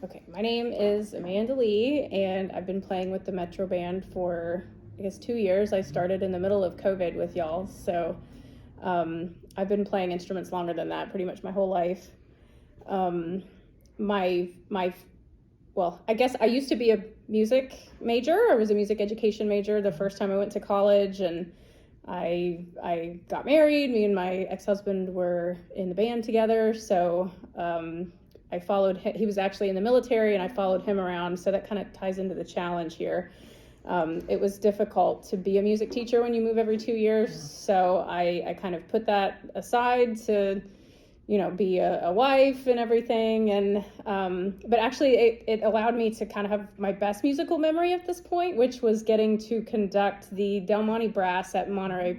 Okay, my name is Amanda Lee, and I've been playing with the Metro Band for, I guess, 2 years. I started in the middle of COVID with y'all, so I've been playing instruments longer than that, pretty much my whole life. Well, I guess I used to be a music major. I was a music education major the first time I went to college, and I got married. Me and my ex-husband were in the band together, so I followed him. He was actually in the military, and I followed him around, so that kind of ties into the challenge here. It was difficult to be a music teacher when you move every 2 years, so I kind of put that aside to, be a wife and everything, and but actually it allowed me to kind of have my best musical memory at this point, which was getting to conduct the Del Monte Brass at Monterey,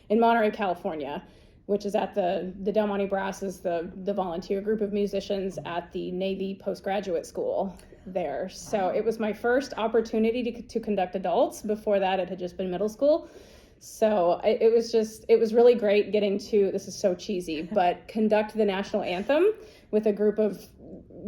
in Monterey, California, which is at the Del Monte Brass is the volunteer group of musicians at the Navy postgraduate school there. So it was my first opportunity to conduct adults. Before that, it had just been middle school. So it was really great getting to, this is so cheesy, but conduct the national anthem with a group of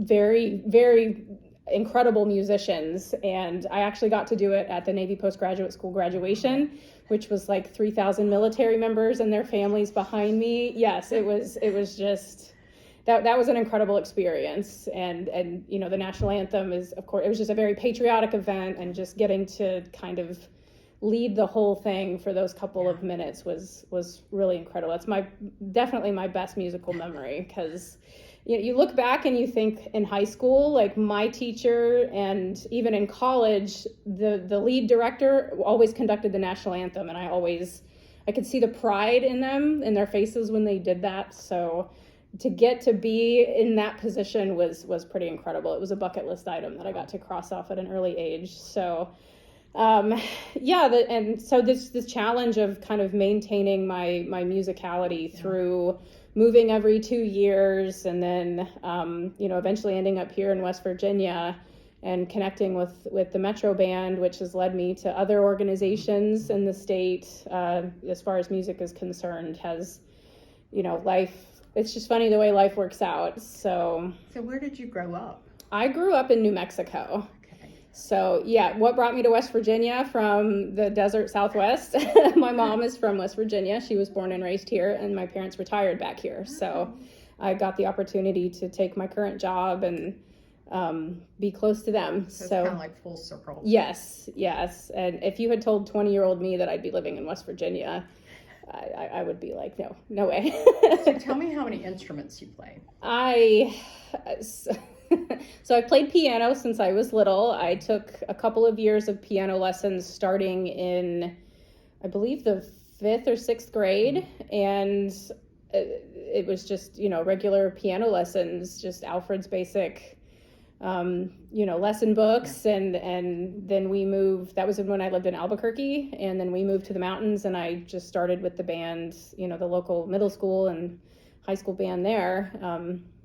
very, very incredible musicians. And I actually got to do it at the Navy postgraduate school graduation, which was like 3,000 military members and their families behind me. Yes, it was just, that was an incredible experience. And the national anthem is, of course, it was just a very patriotic event, and just getting to kind of lead the whole thing for those couple of minutes was really incredible. It's definitely my best musical memory, because you look back and you think in high school, like my teacher, and even in college, the lead director always conducted the national anthem, and I could see the pride in them, in their faces when they did that. So to get to be in that position was pretty incredible. It was a bucket list item that I got to cross off at an early age. So and so this challenge of kind of maintaining my musicality through moving every 2 years, and then eventually ending up here in West Virginia and connecting with the Metro Band, which has led me to other organizations in the state as far as music is concerned. Has life, it's just funny the way life works out. So where did you grow up? I grew up in New Mexico. So what brought me to West Virginia from the desert Southwest? My mom is from West Virginia. She was born and raised here, and my parents retired back here. So I got the opportunity to take my current job and be close to them. So it's kind of like full circle. Yes. And if you had told 20-year-old me that I'd be living in West Virginia, I would be like, no way. So tell me how many instruments you play. So I played piano since I was little. I took a couple of years of piano lessons starting in, I believe, the 5th or 6th grade. And it was just, regular piano lessons, just Alfred's basic, lesson books. Yeah. And then we moved, that was when I lived in Albuquerque. And then we moved to the mountains, and I just started with the band, the local middle school and high school band there.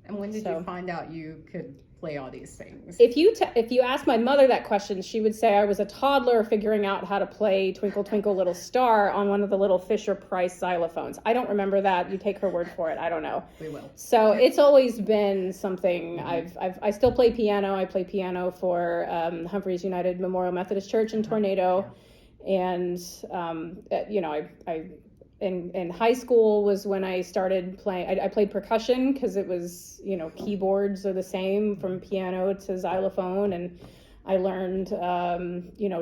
And when did you find out you could play all these things? If you asked my mother that question, she would say I was a toddler figuring out how to play Twinkle, Twinkle, Little Star on one of the little Fisher-Price xylophones. I don't remember that. You take her word for it. I don't know. We will. So it's always been something. I still play piano. I play piano for Humphreys United Memorial Methodist Church in Tornado. Yeah. And, in high school was when I started playing. I played percussion because it was, keyboards are the same from piano to xylophone, and I learned,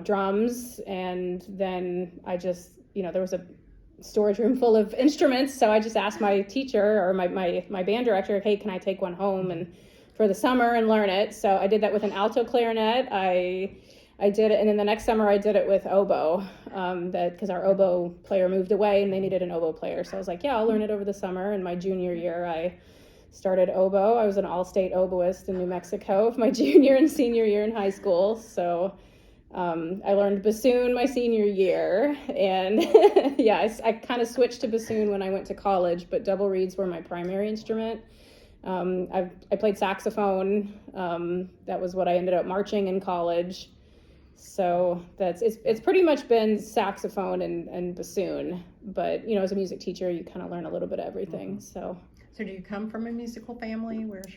drums, and then I just, there was a storage room full of instruments, so I just asked my teacher or my band director, hey, can I take one home and for the summer and learn it? So I did that with an alto clarinet. I did it, and then the next summer I did it with oboe, because our oboe player moved away and they needed an oboe player. So I was like, I'll learn it over the summer. And my junior year, I started oboe. I was an all-state oboist in New Mexico my junior and senior year in high school. So I learned bassoon my senior year, and I kind of switched to bassoon when I went to college, but double reeds were my primary instrument. I played saxophone. That was what I ended up marching in college. So it's pretty much been saxophone and bassoon, but as a music teacher, you kind of learn a little bit of everything. So So do you come from a musical family? Where's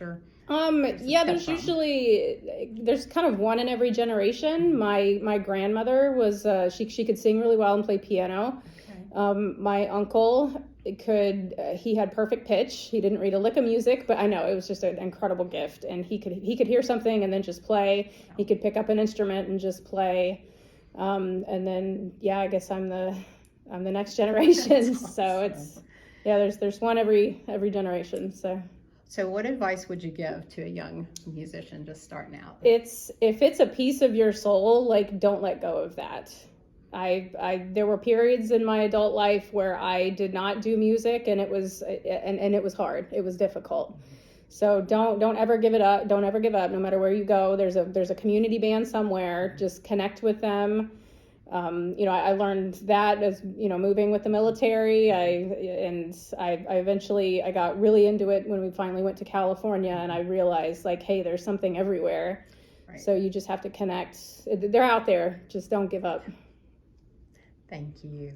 Yeah, there's there's kind of one in every generation. My grandmother was she could sing really well and play piano. Okay. My uncle he had perfect pitch. He didn't read a lick of music, but I know it was just an incredible gift, and he could hear something and then just play. He could pick up an instrument and just play. And then I guess I'm the next generation. Awesome. So there's one every generation. So what advice would you give to a young musician just starting out? If it's a piece of your soul, like, don't let go of that. There were periods in my adult life where I did not do music, and it was hard. It was difficult. So don't ever give it up. Don't ever give up. No matter where you go, there's a community band somewhere. Just connect with them. I learned that as moving with the military. I eventually got really into it when we finally went to California, and I realized, like, hey, there's something everywhere. Right. So you just have to connect. They're out there. Just don't give up. Thank you.